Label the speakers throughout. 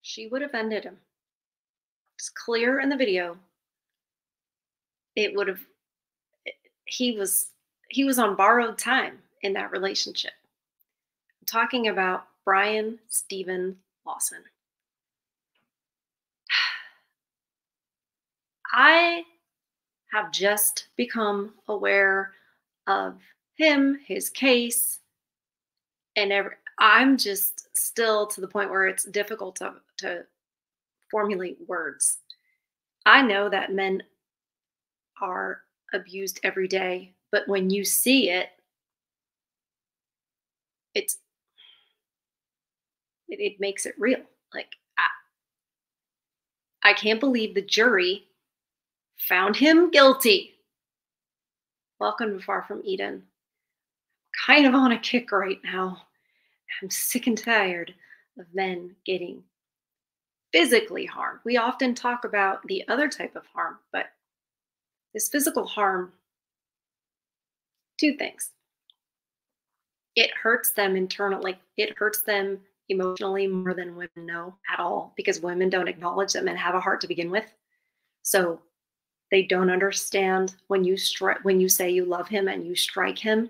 Speaker 1: she would have ended him. It's clear in the video. It would have he was he was on borrowed time in that relationship. I'm talking about Bryan Steven Lawson. I have just become aware of him, his case, and I'm just still to the point where it's difficult to formulate words. I know that men are abused every day, but when you see it, it's it makes it real. Like I can't believe the jury found him guilty. Welcome to Far From Eden. Kind of on a kick right now. I'm sick and tired of men getting physically harmed. We often talk about the other type of harm, but this physical harm, two things. It hurts them internally, like it hurts them emotionally more than women know at all, because women don't acknowledge that men have a heart to begin with. So they don't understand when you say you love him and you strike him.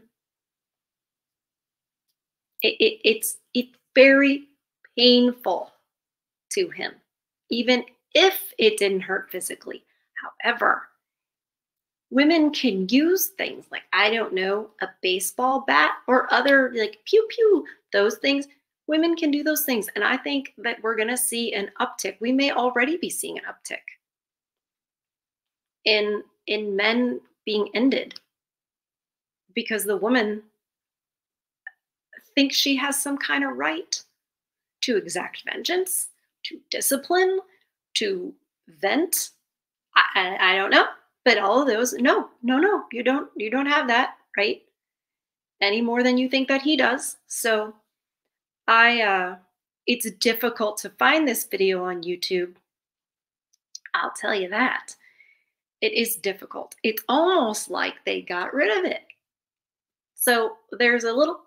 Speaker 1: It's very painful to him, even if it didn't hurt physically. However, women can use things like, I don't know, a baseball bat or other like pew pew, those things. Women can do those things. And I think that we're going to see an uptick. We may already be seeing an uptick in men being ended because the woman thinks she has some kind of right to exact vengeance, to discipline, to vent. I don't know, but all of those, no, you don't have that right any more than you think that he does. So it's difficult to find this video on YouTube. I'll tell you that. It is difficult. It's almost like they got rid of it. So there's a little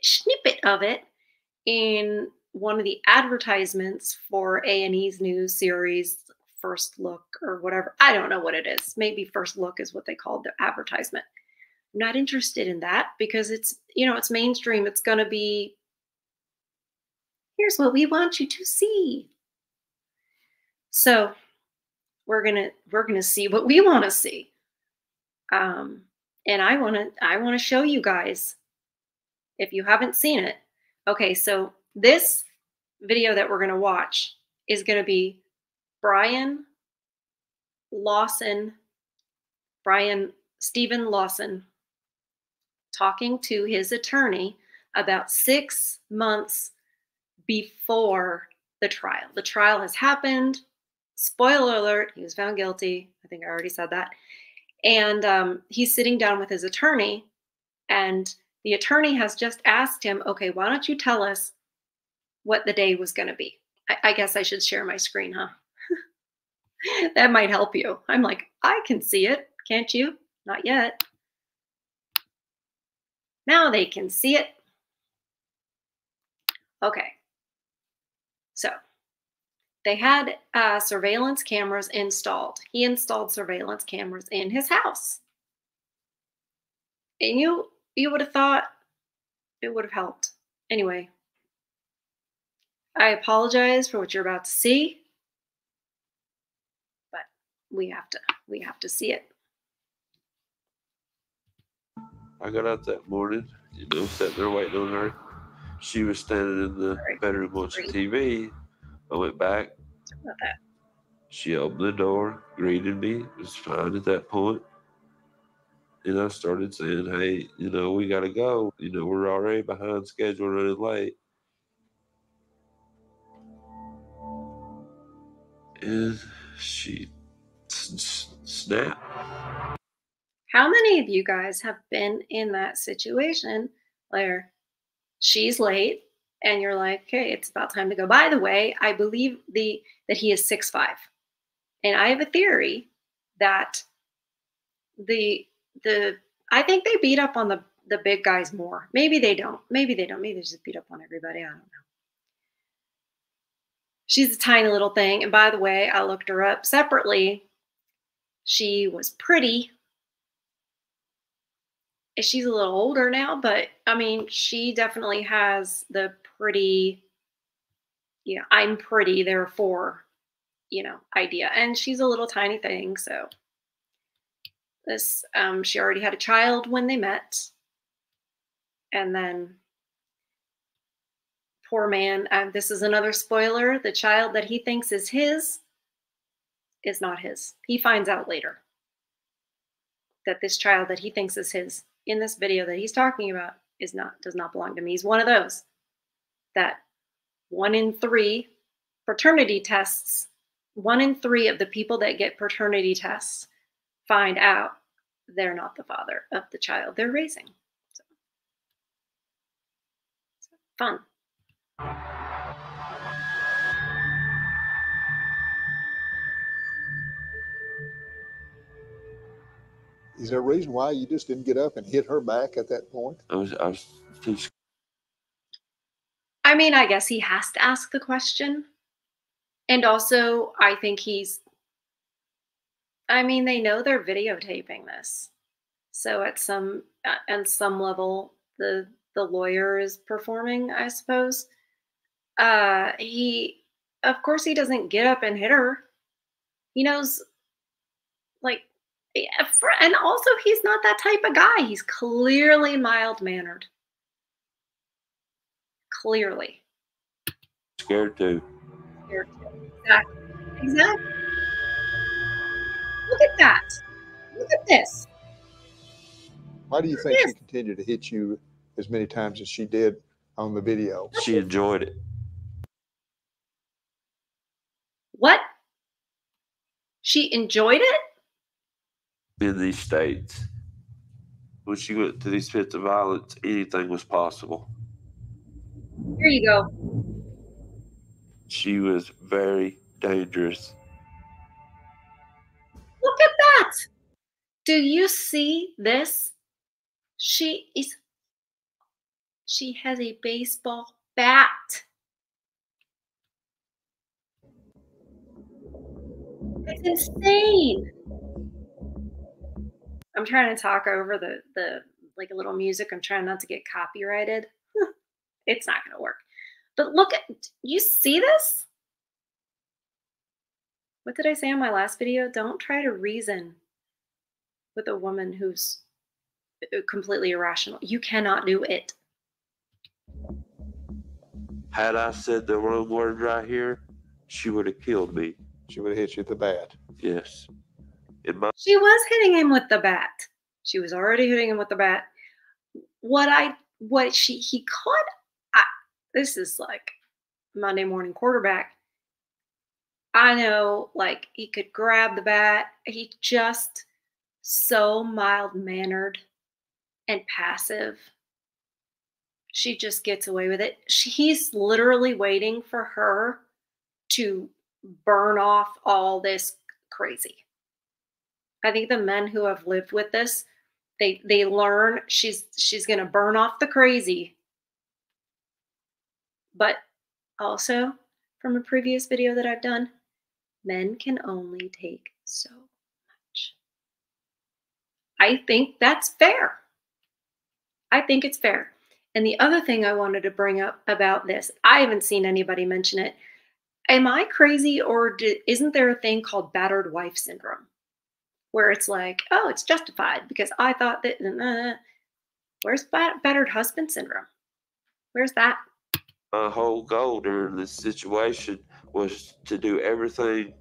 Speaker 1: snippet of it in one of the advertisements for A&E's new series, First Look or whatever. I don't know what it is. Maybe First Look is what they called the advertisement. I'm not interested in that because it's, it's mainstream. It's going to be, here's what we want you to see. So we're gonna see what we want to see. And I want to show you guys, if you haven't seen it. Okay, so this video that we're going to watch is going to be Bryan Steven Lawson talking to his attorney about 6 months before the trial. The trial has happened. Spoiler alert, he was found guilty. I think I already said that. And he's sitting down with his attorney, and the attorney has just asked him, okay, why don't you tell us what the day was going to be? I guess I should share my screen, huh? That might help you. I'm like, I can see it. Can't you? Not yet. Now they can see it. Okay. So they had surveillance cameras installed. He installed surveillance cameras in his house. And you would have thought it would have helped. Anyway, I apologize for what you're about to see, but we have to see it.
Speaker 2: I got up that morning, sitting there waiting on her. She was standing in the bedroom watching TV. I went back.
Speaker 1: Sorry about that.
Speaker 2: She opened the door, greeted me. It was fine at that point. And I started saying, hey, we got to go. We're already behind schedule, running late. And she snapped.
Speaker 1: How many of you guys have been in that situation where she's late and you're like, okay, it's about time to go? By the way, I believe that he is 6'5". And I have a theory that I think they beat up on the big guys more. Maybe they don't. Maybe they just beat up on everybody. I don't know. She's a tiny little thing. And by the way, I looked her up separately. She was pretty. She's a little older now, but I mean, she definitely has the pretty, I'm pretty, therefore, idea. And she's a little tiny thing. So this, she already had a child when they met. And then, poor man, this is another spoiler. The child that he thinks is his is not his. He finds out later that this child that he thinks is his in this video that he's talking about does not belong to me. He's one of those that 1 in 3 paternity tests, 1 in 3 of the people that get paternity tests find out they're not the father of the child they're raising. So fun.
Speaker 3: Is there a reason why you just didn't get up and hit her back at that point?
Speaker 2: I was too scared.
Speaker 1: I mean, I guess he has to ask the question. And also, I think they know they're videotaping this. So at some level, the lawyer is performing, I suppose. Of course, he doesn't get up and hit her. He knows, and also he's not that type of guy. He's clearly mild-mannered. Clearly.
Speaker 2: Scared too.
Speaker 1: Exactly. Look at that. Look at this.
Speaker 3: Why do you think she continued to hit you as many times as she did on the video?
Speaker 2: She enjoyed it.
Speaker 1: What? She enjoyed it?
Speaker 2: In these states, when she went to these fits of violence, anything was possible.
Speaker 1: Here you go.
Speaker 2: She was very dangerous.
Speaker 1: Look at that. Do you see this? She has a baseball bat. It's insane. I'm trying to talk over the like a little music. I'm trying not to get copyrighted. It's not going to work. But look at, you see this? What did I say on my last video? Don't try to reason with a woman who's completely irrational. You cannot do it.
Speaker 2: Had I said the wrong word right here, she would have killed me.
Speaker 3: She would have hit you with the bat.
Speaker 2: Yes.
Speaker 1: She was hitting him with the bat. She was already hitting him with the bat. He could, this is like Monday morning quarterback. I know, like, he could grab the bat. He just so mild-mannered and passive. She just gets away with it. He's literally waiting for her to burn off all this crazy. I think the men who have lived with this, they learn she's going to burn off the crazy. But also, from a previous video that I've done, men can only take so much. I think that's fair. I think it's fair. And the other thing I wanted to bring up about this, I haven't seen anybody mention it. Am I crazy, or isn't there a thing called battered wife syndrome? Where it's like, oh, it's justified because I thought that, where's battered husband syndrome? Where's that?
Speaker 2: My whole goal during this situation was to do everything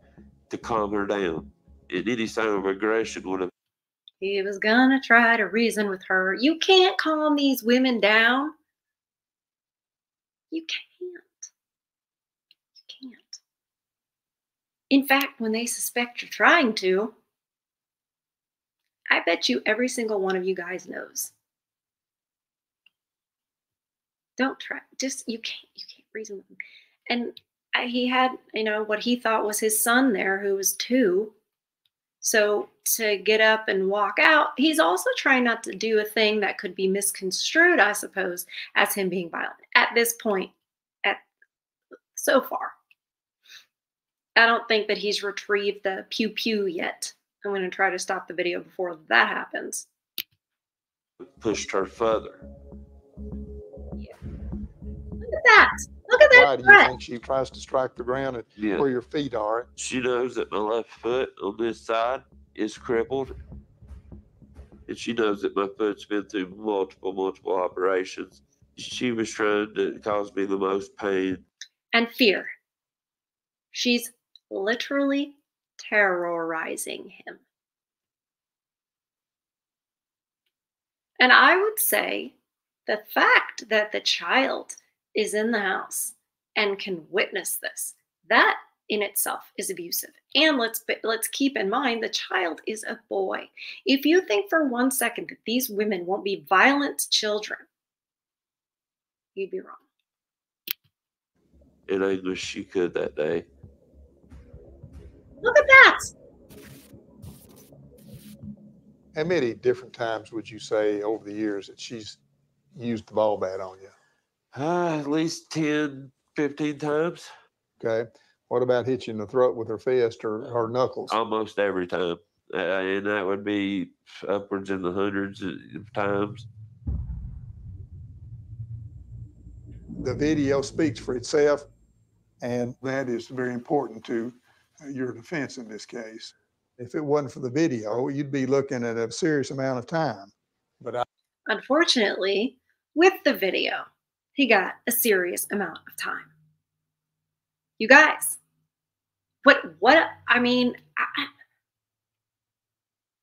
Speaker 2: to calm her down. And any sign of aggression would have.
Speaker 1: He was gonna try to reason with her. You can't calm these women down. You can't. You can't. In fact, when they suspect you're trying to, I bet you every single one of you guys knows. Don't try. Just you can't reason with him. And he had, what he thought was his son there, who was 2. So to get up and walk out, he's also trying not to do a thing that could be misconstrued, I suppose, as him being violent at this point, so far. I don't think that he's retrieved the pew pew yet. I'm going to try to stop the video before that happens.
Speaker 2: Pushed her further.
Speaker 1: Yeah. Look at that. Look at that.
Speaker 3: Why do you think she tries to strike the ground where your feet are?
Speaker 2: She knows that my left foot on this side is crippled. And she knows that my foot's been through multiple operations. She was trying to cause me the most pain.
Speaker 1: And fear. She's literally terrorizing him. And I would say the fact that the child is in the house and can witness this, that in itself is abusive. And let's keep in mind the child is a boy. If you think for 1 second that these women won't be violent children, you'd be wrong.
Speaker 2: In English, she could that day.
Speaker 1: Look at that.
Speaker 3: How many different times would you say over the years that she's used the ball bat on you?
Speaker 2: At least 10, 15 times.
Speaker 3: Okay. What about hitting you in the throat with her fist or her knuckles?
Speaker 2: Almost every time. And that would be upwards in the hundreds of times.
Speaker 3: The video speaks for itself, and that is very important to your defense in this case. If it wasn't for the video, you'd be looking at a serious amount of time. But
Speaker 1: unfortunately, with the video, he got a serious amount of time. You guys, what, I mean,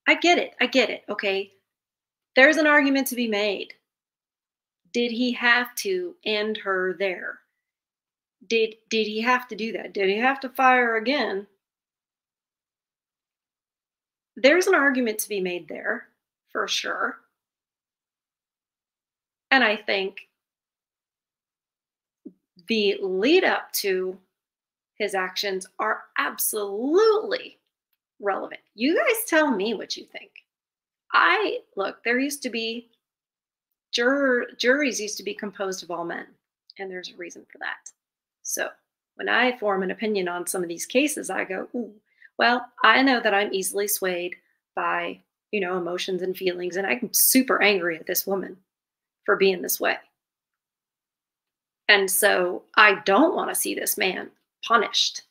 Speaker 1: I get it, okay? There's an argument to be made. Did he have to end her there? Did he have to do that? Did he have to fire again? There's an argument to be made there, for sure. And I think the lead up to his actions are absolutely relevant. You guys tell me what you think. Look, there used to be, juries used to be composed of all men, and there's a reason for that. So when I form an opinion on some of these cases, I go, ooh, well, I know that I'm easily swayed by, emotions and feelings, and I'm super angry at this woman for being this way. And so I don't want to see this man punished.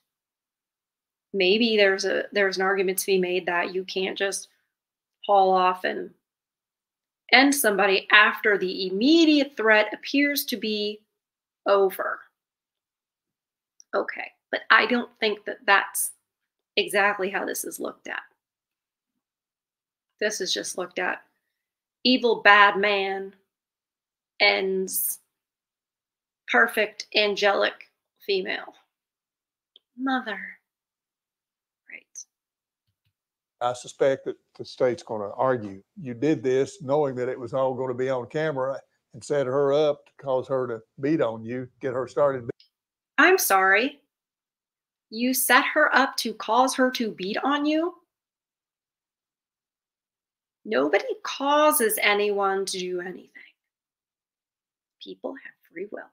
Speaker 1: Maybe there's an argument to be made that you can't just haul off and end somebody after the immediate threat appears to be over. Okay, but I don't think that that's exactly how this is looked at. This is just looked at. Evil, bad man ends perfect, angelic female. Mother. Right.
Speaker 3: I suspect that the state's going to argue you did this knowing that it was all going to be on camera and set her up to cause her to beat on you, get her started.
Speaker 1: I'm sorry. You set her up to cause her to beat on you? Nobody causes anyone to do anything. People have free will.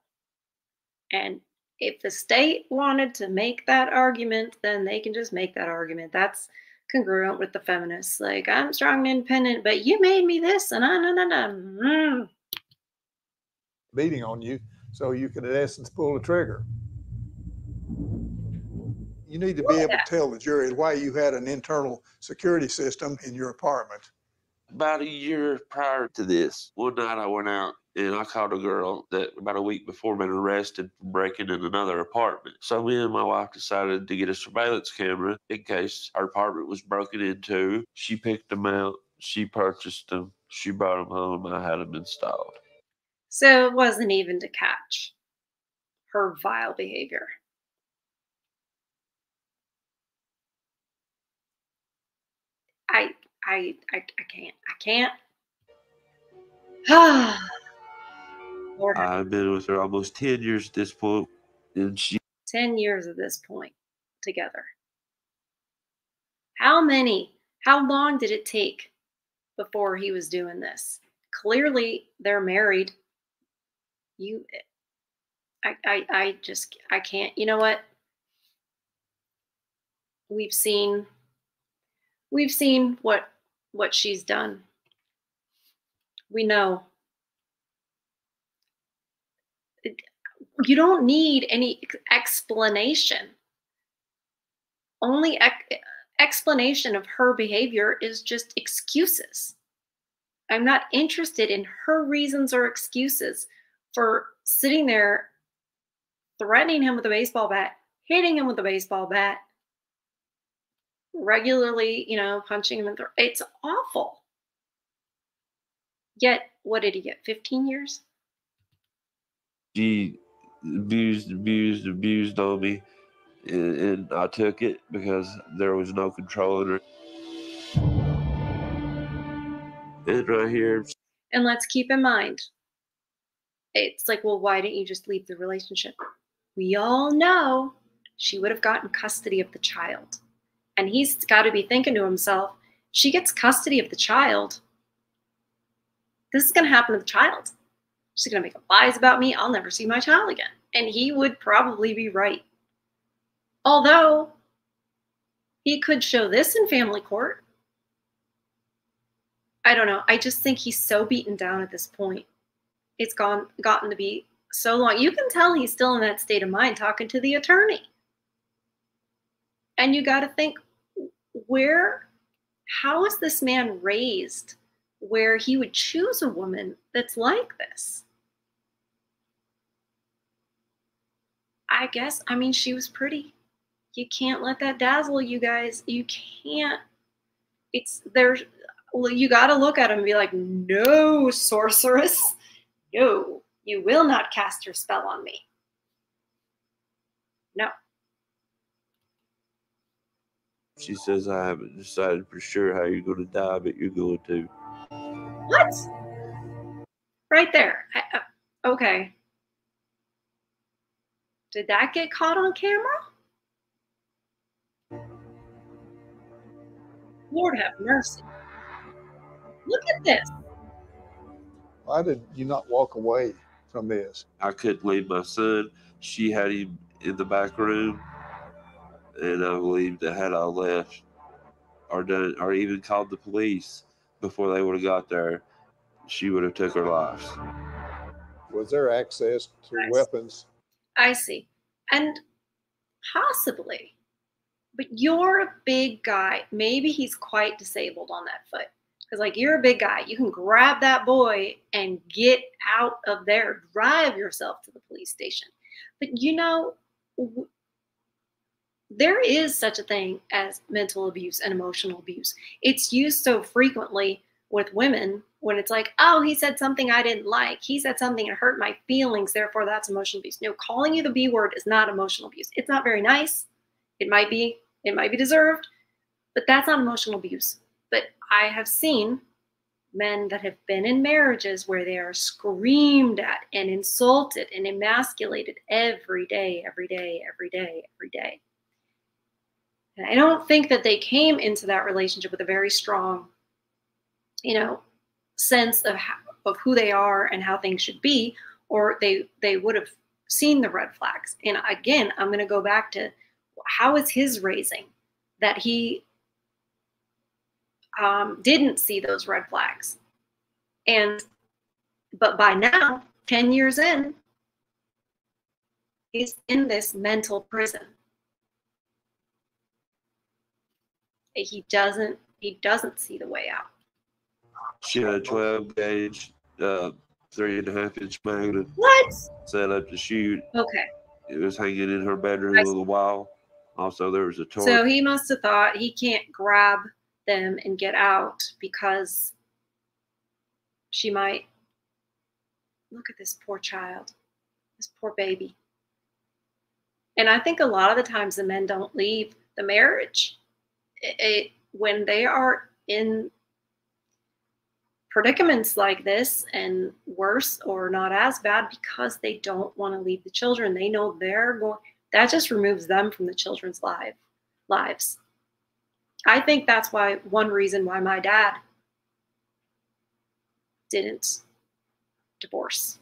Speaker 1: And if the state wanted to make that argument, then they can just make that argument. That's congruent with the feminists. Like, I'm strong and independent, but you made me this, and no.
Speaker 3: Beating on you, so you can, in essence, pull the trigger. You need to be able to tell the jury why you had an internal security system in your apartment.
Speaker 2: About a year prior to this, one night I went out and I caught a girl that about a week before been arrested for breaking in another apartment. So me and my wife decided to get a surveillance camera in case our apartment was broken into. She picked them out. She purchased them. She brought them home. I had them installed.
Speaker 1: So it wasn't even to catch her vile behavior. I can't.
Speaker 2: I've been with her almost 10 years at this point, and
Speaker 1: 10 years at this point together. How long did it take before he was doing this? Clearly they're married. I can't, you know what? we've seen what she's done. We know. You don't need any explanation. Only explanation of her behavior is just excuses. I'm not interested in her reasons or excuses for sitting there threatening him with a baseball bat, hitting him with a baseball bat, regularly, punching him in the throat. It's awful. Yet, what did he get? 15 years?
Speaker 2: She abused on me, and I took it because there was no controlling her. And right here,
Speaker 1: And let's keep in mind, it's like, well, why didn't you just leave the relationship? We all know she would have gotten custody of the child. And he's got to be thinking to himself, she gets custody of the child, this is going to happen to the child. She's going to make up lies about me. I'll never see my child again. And he would probably be right. Although he could show this in family court. I don't know. I just think he's so beaten down at this point. It's gotten to be so long. You can tell he's still in that state of mind talking to the attorney. And you got to think, how is this man raised where he would choose a woman that's like this? She was pretty. You can't let that dazzle you guys. You can't. You got to look at him and be like, no, sorceress. No, you will not cast your spell on me. No.
Speaker 2: she says, I haven't decided for sure how you're going to die, but you're going to.
Speaker 1: What? Right there. Okay. Did that get caught on camera? Lord have mercy. Look at this.
Speaker 3: Why did you not walk away from this?
Speaker 2: I couldn't leave my son. She had him in the back room, and I believe that had I left or even called the police before they would have got there, she would have took her life.
Speaker 3: Was there access to weapons?
Speaker 1: I see. And possibly. But you're a big guy. Maybe he's quite disabled on that foot. Because, you're a big guy. You can grab that boy and get out of there. Drive yourself to the police station. But, there is such a thing as mental abuse and emotional abuse. It's used so frequently with women when it's like, oh, he said something I didn't like. He said something that hurt my feelings. Therefore, that's emotional abuse. No, calling you the B word is not emotional abuse. It's not very nice. It might be deserved, but that's not emotional abuse. But I have seen men that have been in marriages where they are screamed at and insulted and emasculated every day, every day, every day, every day. And I don't think that they came into that relationship with a very strong, sense of who they are and how things should be, or they would have seen the red flags. And again, I'm going to go back to, how is his raising that he didn't see those red flags? But by now, 10 years in, he's in this mental prison. He doesn't see the way out.
Speaker 2: She had a 12 gauge, 3.5-inch magnet.
Speaker 1: What?
Speaker 2: Set up to shoot.
Speaker 1: Okay.
Speaker 2: It was hanging in her bedroom a little while. Also, there was a torch.
Speaker 1: So he must have thought he can't grab them and get out because she might. Look at this poor child, this poor baby. And I think a lot of the times the men don't leave the marriage when they are in predicaments like this, and worse or not as bad, because they don't want to leave the children. They know they're going. That just removes them from the children's lives. I think that's one reason why my dad didn't divorce.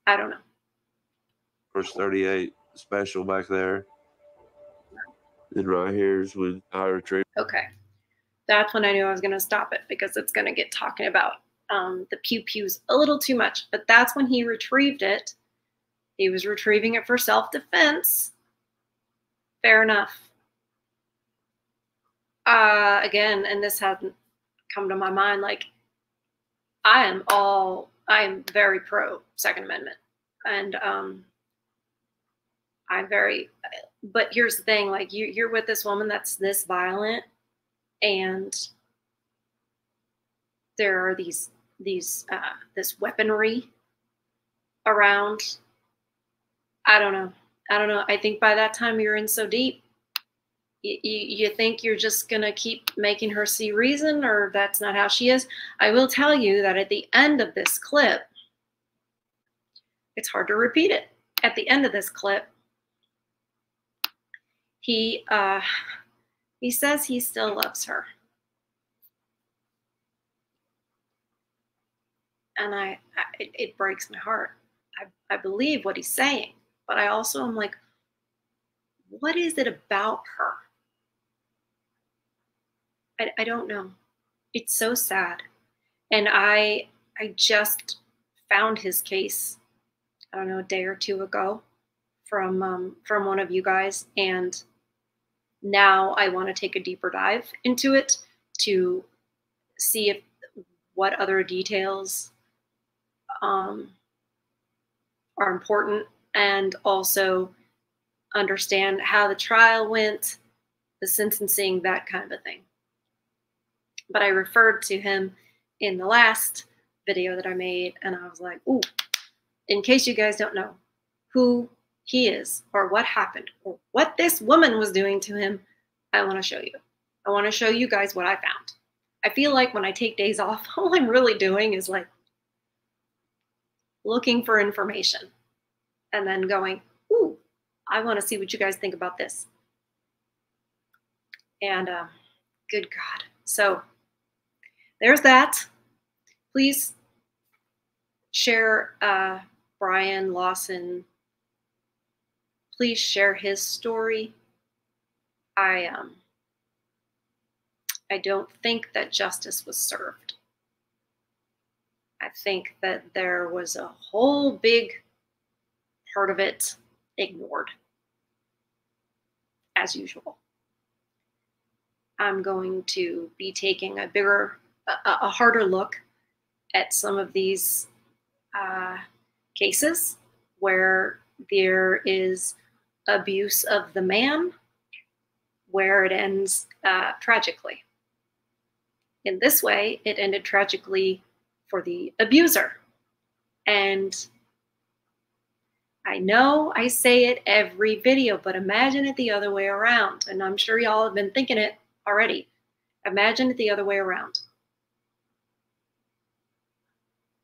Speaker 1: I don't know.
Speaker 2: First 38 special back there. And right here's when I retrieved.
Speaker 1: Okay. That's when I knew I was going to stop it, because it's going to get talking about the pew-pews a little too much. But that's when he retrieved it. He was retrieving it for self-defense. Fair enough. Again, and this hasn't come to my mind, like, I am very pro Second Amendment. And but here's the thing, like, you're with this woman that's this violent, and there are this weaponry around. I don't know. I think by that time you're in so deep, you think you're just going to keep making her see reason, or that's not how she is. I will tell you that at the end of this clip, it's hard to repeat it. At the end of this clip, he says he still loves her. And it breaks my heart. I believe what he's saying, but I also am like, what is it about her? I don't know. It's so sad. And I just found his case, I don't know, a day or two ago from one of you guys, and now I want to take a deeper dive into it to see what other details are important, and also understand how the trial went, the sentencing, that kind of thing. But I referred to him in the last video that I made, and I was like, ooh, in case you guys don't know who he is, or what happened, or what this woman was doing to him, I want to show you. I want to show you guys what I found. I feel like when I take days off, all I'm really doing is like looking for information and then going, ooh, I want to see what you guys think about this. And good God. So there's that. Please share Bryan Lawson. Please share his story. I don't think that justice was served. I think that there was a whole big part of it ignored, as usual. I'm going to be taking a harder look at some of these cases where there is abuse of the man, where it ends tragically. In this way, it ended tragically for the abuser. And I know I say it every video, but imagine it the other way around. And I'm sure y'all have been thinking it already. Imagine it the other way around.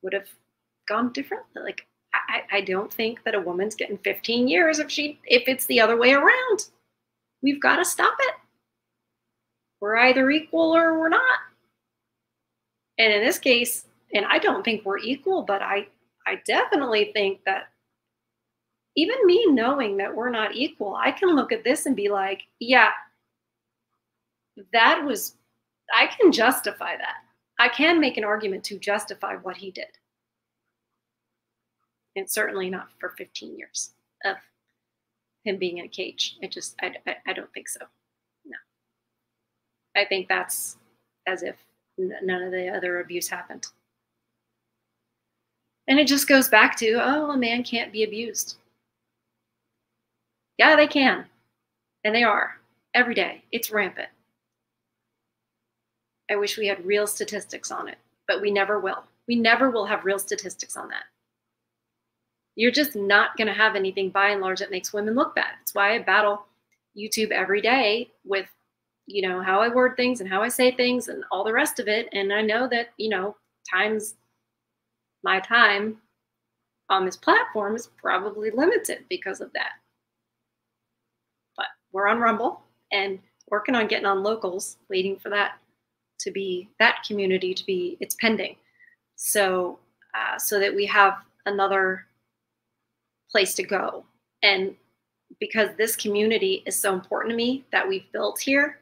Speaker 1: Would have gone differently. Like, I don't think that a woman's getting 15 years if it's the other way around. We've got to stop it. We're either equal or we're not. And in this case, and I don't think we're equal, but I definitely think that even me knowing that we're not equal, I can look at this and be like, yeah, I can justify that. I can make an argument to justify what he did. And certainly not for 15 years of him being in a cage. I don't think so. No. I think that's as if none of the other abuse happened. And it just goes back to, oh, a man can't be abused. Yeah, they can. And they are. Every day. It's rampant. I wish we had real statistics on it, but we never will. We never will have real statistics on that. You're just not going to have anything by and large that makes women look bad. That's why I battle YouTube every day with, how I word things and how I say things and all the rest of it. And I know that, my time on this platform is probably limited because of that. But we're on Rumble and working on getting on locals, waiting for that community to be, it's pending. So that we have another place to go. And because this community is so important to me that we've built here,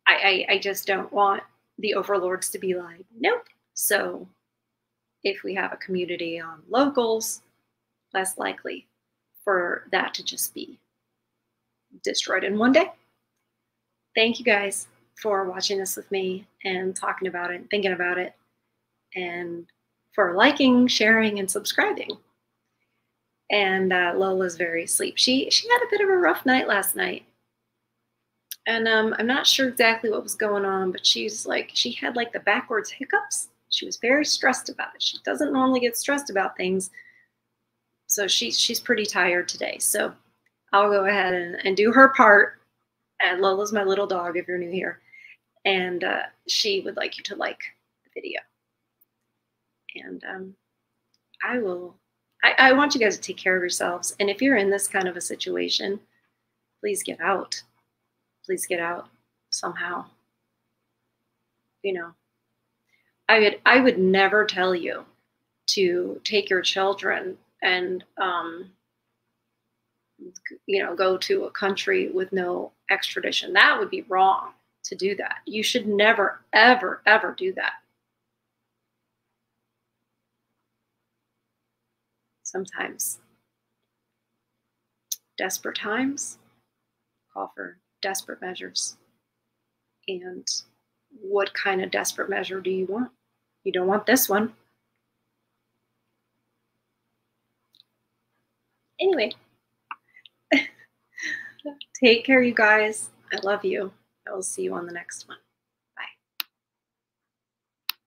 Speaker 1: I just don't want the overlords to be like, nope. So if we have a community on locals, less likely for that to just be destroyed in one day. Thank you guys for watching this with me and talking about it and thinking about it, and for liking, sharing, and subscribing. And Lola's very asleep. She had a bit of a rough night last night. And I'm not sure exactly what was going on, but she had like the backwards hiccups. She was very stressed about it. She doesn't normally get stressed about things. So she's pretty tired today. So I'll go ahead and do her part. And Lola's my little dog, if you're new here. And she would like you to like the video. And I want you guys to take care of yourselves. And if you're in this kind of a situation, please get out. Please get out somehow. You know, I would never tell you to take your children and go to a country with no extradition. That would be wrong to do that. You should never, ever, ever do that. Sometimes desperate times call for desperate measures. And what kind of desperate measure do you want? You don't want this one. Anyway, take care, you guys. I love you. I will see you on the next one.